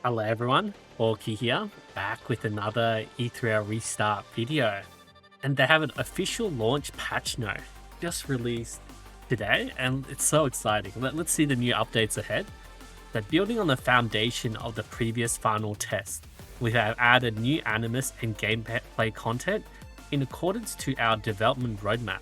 Hello everyone, Orky here, back with another Ethereal restart video. And they have an official launch patch note just released today, and it's so exciting. Let's see the new updates ahead. They're building on the foundation of the previous final test. We have added new animus and gameplay content in accordance to our development roadmap.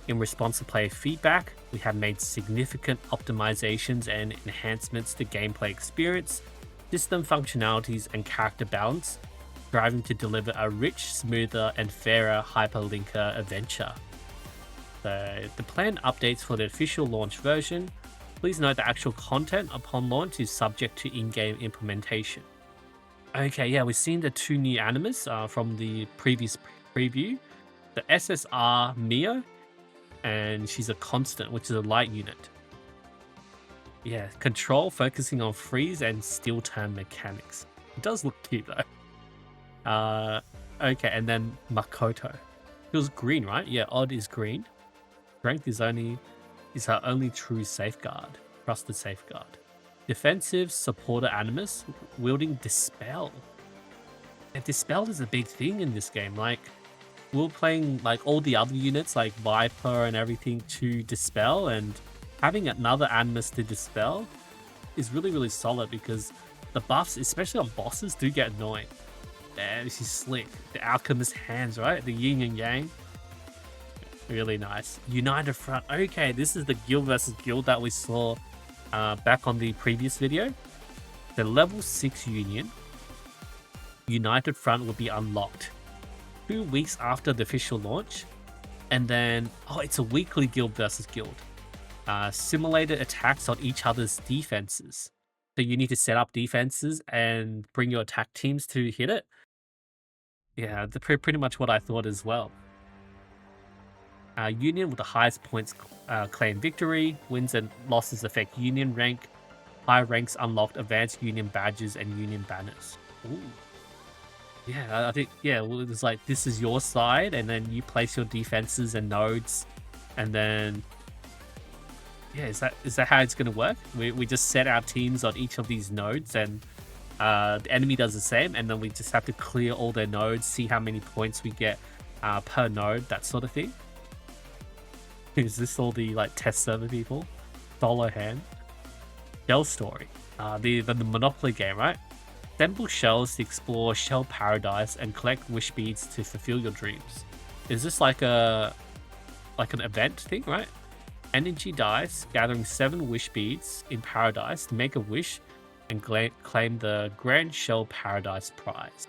In response to player feedback, we have made significant optimizations and enhancements to gameplay experience, system functionalities, and character balance, striving to deliver a rich, smoother, and fairer hyperlinker adventure. So the planned updates for the official launch version. Please note the actual content upon launch is subject to in-game implementation. Okay, yeah, we've seen the two new animus from the previous preview. The SSR Mio, and she's a constant, which is a light unit. Yeah, control focusing on freeze and steel turn mechanics. It does look cute though. Okay, and then Makoto. It was green, right? Yeah, odd is green. Strength is her only true safeguard. Trusted safeguard. Defensive supporter animus wielding dispel. And dispel is a big thing in this game. Like, we're playing like all the other units like Viper and everything to dispel, and having another animus to dispel is really solid because the buffs, especially on bosses, do get annoying. And she's slick. The alchemist hands, right? The yin and yang. Really nice. United front. Okay, this is the guild versus guild that we saw back on the previous video. The level 6 union. United front will be unlocked 2 weeks after the official launch. And then, oh, it's a weekly guild versus guild. Simulated attacks on each other's defenses. So you need to set up defenses and bring your attack teams to hit it. Yeah, pretty much what I thought as well. Union with the highest points claim victory. Wins and losses affect Union rank. High ranks unlocked advanced Union badges and Union banners. Ooh. Yeah, I think, yeah, well, it's like this is your side, and then you place your defenses and nodes, and then yeah, is that how it's going to work? We just set our teams on each of these nodes, and the enemy does the same, and then we just have to clear all their nodes, see how many points we get per node, that sort of thing. Is this all the like test server people? Solo hand. Shell story. The Monopoly game, right? Assemble shells to explore Shell Paradise and collect wish beads to fulfill your dreams. Is this like an event thing, right? Energy dice, gathering 7 wish beads in Paradise to make a wish and claim the Grand Shell Paradise prize.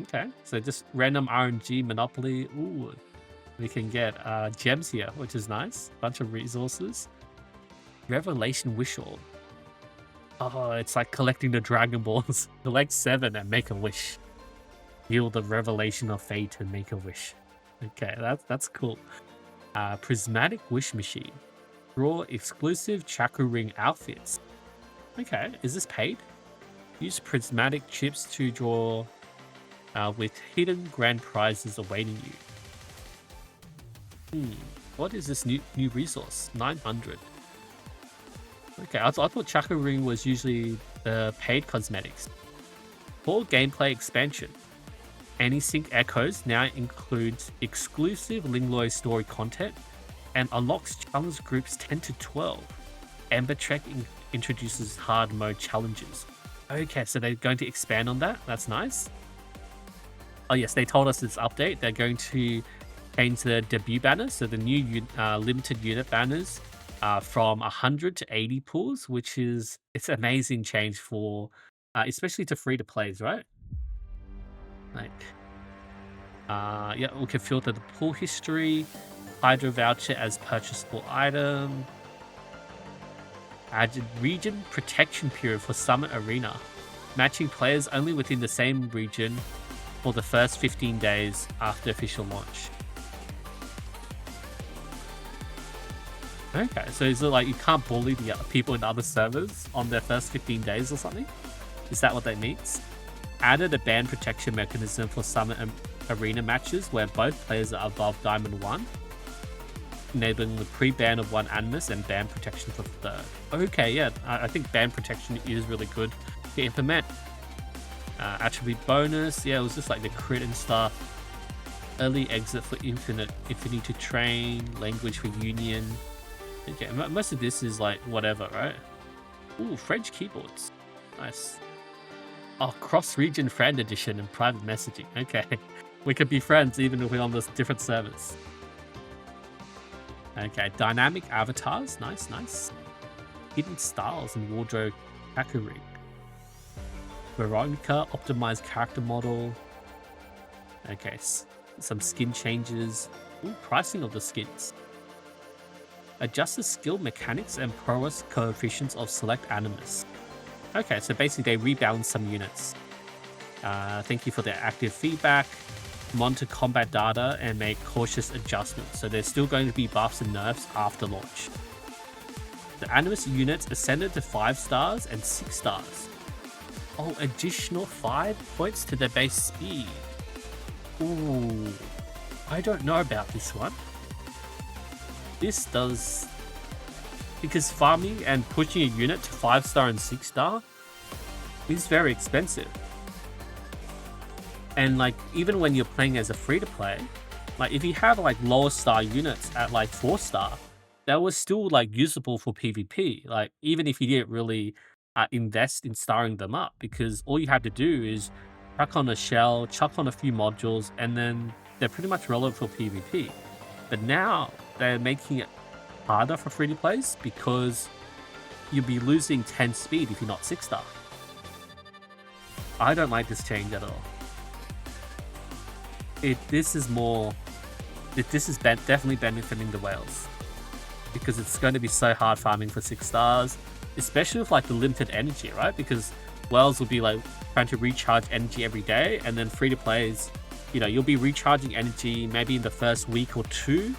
Okay, so just random RNG Monopoly. Ooh, we can get gems here, which is nice. Bunch of resources. Revelation Wish Orb. Oh, it's like collecting the Dragon Balls. Collect 7 and make a wish. Heal the Revelation of Fate and make a wish. Okay, that's cool. Prismatic Wish Machine. Draw exclusive Chakra Ring outfits. Okay, is this paid? Use prismatic chips to draw with hidden grand prizes awaiting you. What is this new resource? 900. Okay, I thought Chakra Ring was usually the paid cosmetics. For gameplay expansion, Anti-Sync Echoes now includes exclusive Lingloi story content and unlocks challenge groups 10 to 12. Ember Trek introduces hard mode challenges. Okay, so they're going to expand on that. That's nice. Oh yes, they told us this update. They're going to change the debut banners, so the new limited unit banners from 100 to 80 pools, which is it's an amazing change for especially to free-to-plays, right? Like, yeah, we can filter the pool history, Hydra voucher as purchasable item, added region protection period for Summit Arena, matching players only within the same region for the first 15 days after official launch. Okay, so is it like you can't bully the people in other servers on their first 15 days or something? Is that what that means? Added a ban protection mechanism for Summit Arena matches where both players are above Diamond 1, enabling the pre-ban of 1 animus and ban protection for the 3rd. Okay, yeah, I think ban protection is really good to implement. Attribute bonus, yeah, it was just like the crit and stuff. Early exit for Infinity to Train, language for Union. Okay, most of this is like whatever, right? Ooh, French keyboards. Nice. Oh, cross-region friend edition and private messaging. Okay. We could be friends even if we're on those different servers. Okay, dynamic avatars. Nice, nice. Hidden styles and wardrobe category. Veronica, optimized character model. Okay, some skin changes. Ooh, pricing of the skins. Adjust the skill mechanics and prowess coefficients of select animus. Okay, so basically they rebalance some units. Thank you for the active feedback. Monitor combat data and make cautious adjustments. So there's still going to be buffs and nerfs after launch. The animus units ascended to 5 stars and 6 stars. Oh, additional 5 points to their base speed. Ooh, I don't know about this one. This does, because farming and pushing a unit to 5-star and 6-star is very expensive. And like, even when you're playing as a free-to-play, like if you have like lower star units at like 4-star, that was still like usable for PvP. Like even if you didn't really invest in starring them up, because all you had to do is chuck on a shell, chuck on a few modules, and then they're pretty much relevant for PvP. But now they're making it harder for free-to-plays because you'll be losing 10 speed if you're not 6-star. I don't like this change at all. This is definitely benefiting the whales, because it's going to be so hard farming for 6 stars, especially with like the limited energy, right? Because whales will be like trying to recharge energy every day, and then free-to-plays, you know, you'll be recharging energy maybe in the first week or 2,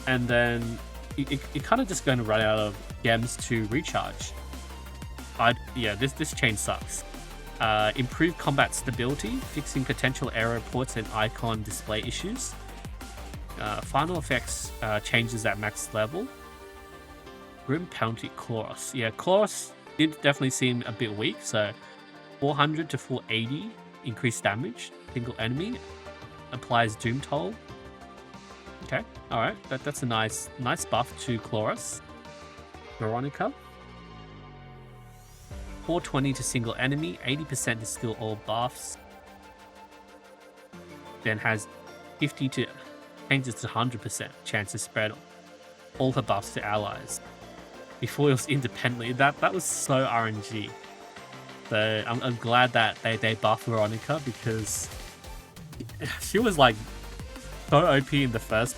and then you're kind of just going to run out of gems to recharge. Yeah, this change sucks. Improve combat stability, fixing potential error reports and icon display issues. Final effects changes at max level. Grim penalty Chloros. Yeah, Chloros did definitely seem a bit weak, so 400 to 480 increased damage, single enemy. Applies Doom Toll. Okay, alright, that's a nice buff to Chloros. Veronica. 420 to single enemy, 80% to steal all buffs. Then has 50 to changes to 100% chance to spread all her buffs to allies. Before it was independently, that was so RNG. So I'm glad that they buffed Veronica, because she was like so OP in the first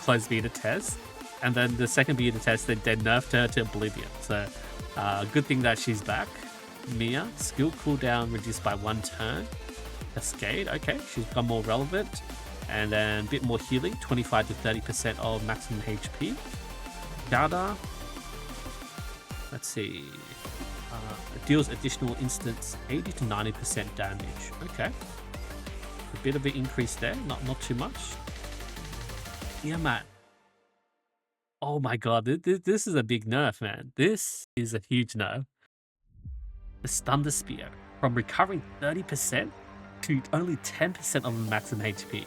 closed beta test, and then the second beta test they nerfed her to oblivion. So good thing that she's back. Mia, skill cooldown reduced by 1 turn. Cascade, okay, she's become more relevant. And then a bit more healing, 25 to 30% of maximum HP. Dada, let's see, deals additional instance 80 to 90% damage. Okay, a bit of an increase there, not too much. Yeah, man. Oh my god, this is a big nerf, man. This is a huge nerf. The Thunder Spear, from recovering 30% to only 10% of the maximum HP.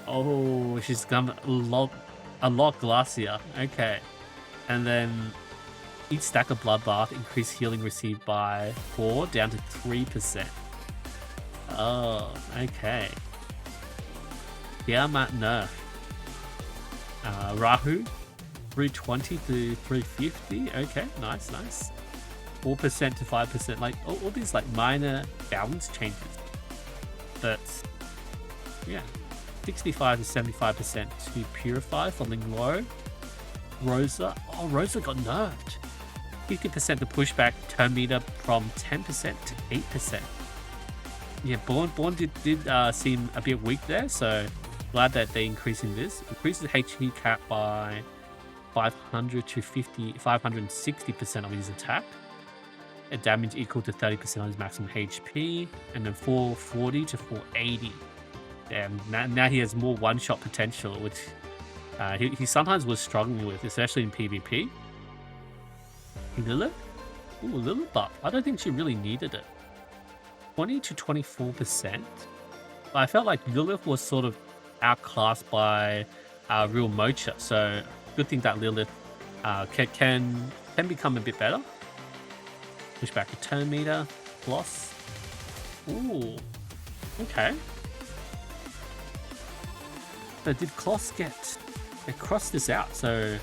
Oh, she's become a lot glacier. Okay, and then each stack of Bloodbath increased healing received by 4 down to 3%. Oh, okay. Tiamat nerf. Rahu, 320 to 350. Okay, nice. 4% to 5%. Like all these like minor balance changes. But yeah, 65 to 75% to purify, falling low. Rosa, oh, Rosa got nerfed. 50% to pushback turn meter from 10% to 8%. Yeah, Born did seem a bit weak there, so glad that they're increasing this. Increases HP cap by 500 to 560% of his attack. A damage equal to 30% of his maximum HP, and then 440 to 480. Damn, now he has more one-shot potential, which he sometimes was struggling with, especially in PvP. Lilith, Ooh, Lilith buff. I don't think she really needed it. 20 to 24%. But I felt like Lilith was sort of outclassed by real Mocha. So good thing that Lilith can become a bit better. Push back a turn meter. Gloss. Ooh. Okay. So did Kloss get... They crossed this out, so...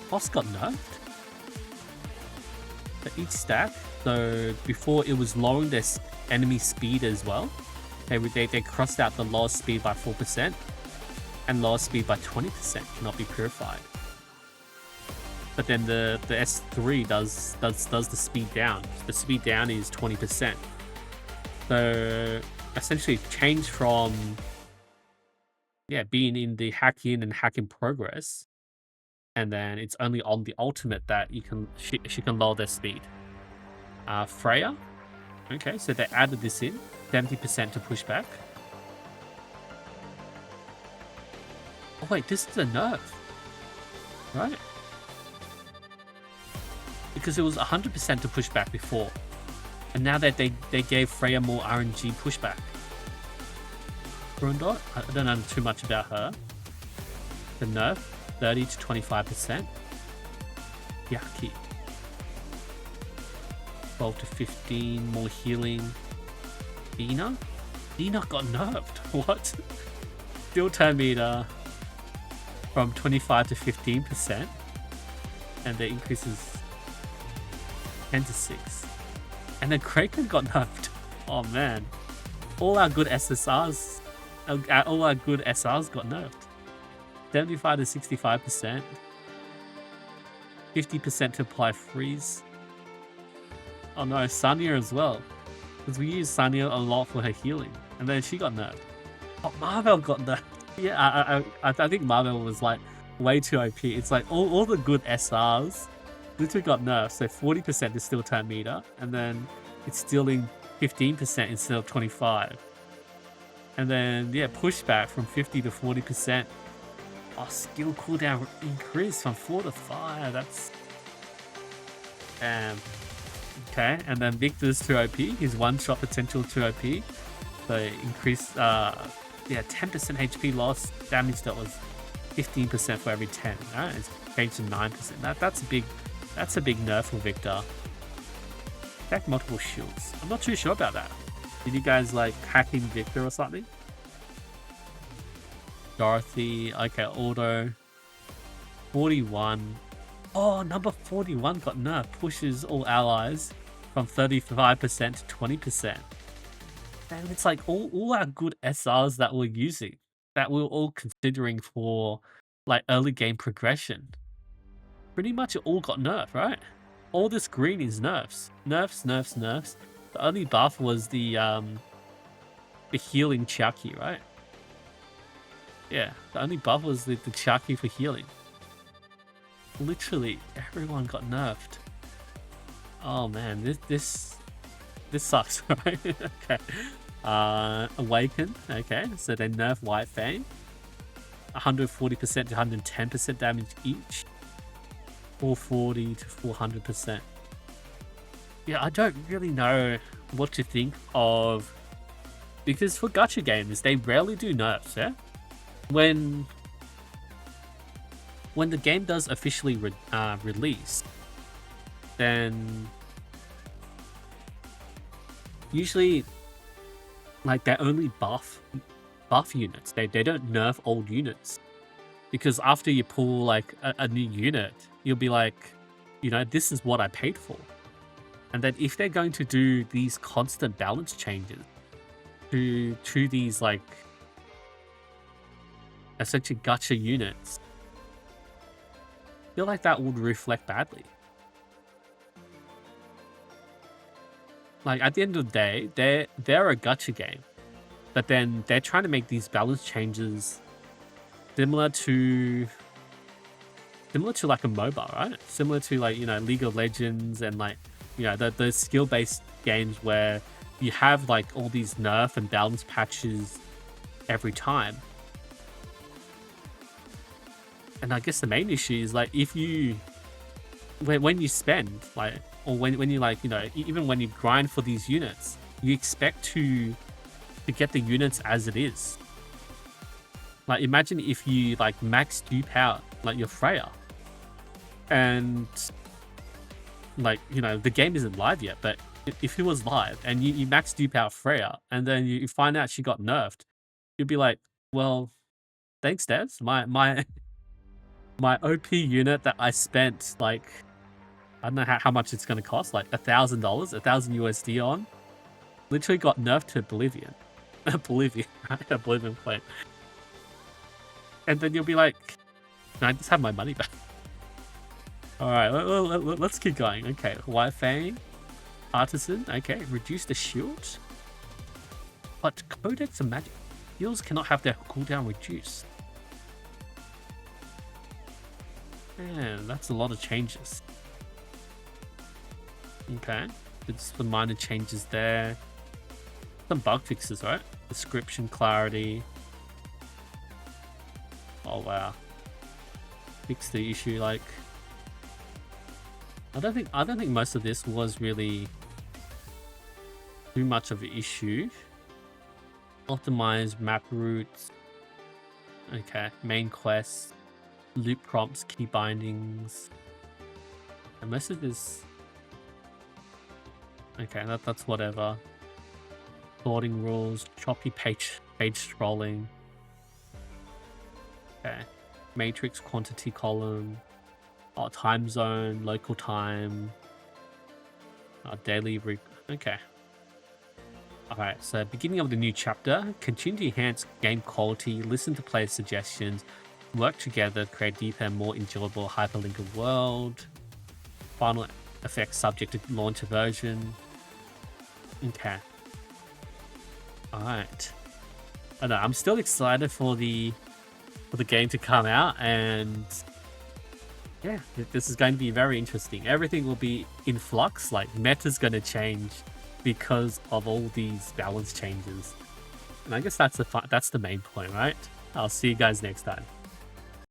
Kloss got nerfed? So each stack, so before it was lowering their enemy speed as well. They crossed out the lowest speed by 4% and lowest speed by 20% cannot be purified. But then the S3 does the speed down. The speed down is 20%. So essentially changed from being in the hack in and hack in progress, and then it's only on the ultimate that she can lower their speed. Freya, okay, so they added this in 70% to pushback. Oh wait, this is a nerf, right? Because it was 100% to pushback before, and now that they gave Freya more RNG pushback. Grundot, I don't know too much about her. The nerf, 30 to 25%. Yaki. 12 to 15, more healing. Dina? Dina got nerfed. What? Still turn meter from 25 to 15%. And the increases 10 to 6. And then Kraken got nerfed. Oh man. All our good SSRs, all our good SRs got nerfed. 75 to 65%. 50% to apply freeze. Oh no, Sanya as well. Because we use Sanya a lot for her healing. And then she got nerfed. Oh, Marvel got nerfed. Yeah, I think Marvel was like way too OP. It's like all the good SRs literally got nerfed. So 40% is still turn meter. And then it's stealing 15% instead of 25. And then, yeah, pushback from 50 to 40%. Oh, skill cooldown increase from 4 to 5. That's... Okay, and then Victor's 2 OP. His one-shot potential 2 OP. So increase, 10% HP loss. Damage that was 15% for every 10. Right? It's changed to 9%. That's a big nerf for Victor. Attack multiple shields. I'm not too sure about that. Did you guys like hacking Victor or something? Dorothy, okay, auto. 41. Oh, number 41 got nerfed. Pushes all allies from 35% to 20%. And it's like all our good SRs that we're using, that we're all considering for like early game progression. Pretty much it all got nerfed, right? All this green is nerfs. Nerfs, nerfs, nerfs. The only buff was the healing Chucky, right? Yeah, the only buff was the Chucky for healing. Literally everyone got nerfed. Oh man, this sucks, right? Okay. Awaken, okay, so they nerf White Fang. 140% to 110% damage each. 440 to 400%. Yeah, I don't really know what to think of, because for gacha games, they rarely do nerfs, yeah? When the game does officially release, then usually like they only buff units. They don't nerf old units, because after you pull like a new unit, you'll be like, you know, this is what I paid for. And then if they're going to do these constant balance changes to these like essentially gacha units, I feel like that would reflect badly. Like at the end of the day, they're a gacha game, but then they're trying to make these balance changes similar to like a MOBA, right? Similar to like, you know, League of Legends and like, you know, the skill-based games where you have like all these nerf and balance patches every time. And I guess the main issue is like, if you when you spend, like, or when you, like, you know, even when you grind for these units, you expect to get the units as it is. Like, imagine if you, like, max dupe out, like, your Freya, and, like, you know, the game isn't live yet, but if it was live and you max dupe out Freya and then you find out she got nerfed, you'd be like, well, thanks, devs. My my OP unit that I spent, like, I don't know how much it's gonna cost, like $1,000, 1,000 USD on, literally got nerfed to Oblivion. Oblivion, right? Oblivion plate. And then you'll be like, can I just have my money back? Alright, let's keep going. Okay, White Fang, Artisan, okay, reduce the shield. But Codex of Magic heals cannot have their cooldown reduced. Man, that's a lot of changes. Okay, it's the minor changes there. Some bug fixes, right? Description clarity. Oh wow. Fix the issue. Like, I don't think most of this was really too much of an issue. Optimize map routes. Okay, main quests, loop prompts, key bindings, and most of this. Okay, that's whatever. Sorting rules, choppy page scrolling. Okay, matrix quantity column. Oh, time zone, local time. Daily okay. Alright, so beginning of the new chapter. Continue to enhance game quality, listen to player suggestions, work together, create deeper and more enjoyable hyperlinked world. Final effects subject to launcher version. Okay. Alright. I know, I'm still excited for the game to come out, and yeah, this is going to be very interesting. Everything will be in flux, like meta's going to change because of all these balance changes. And I guess that's the main point, right? I'll see you guys next time.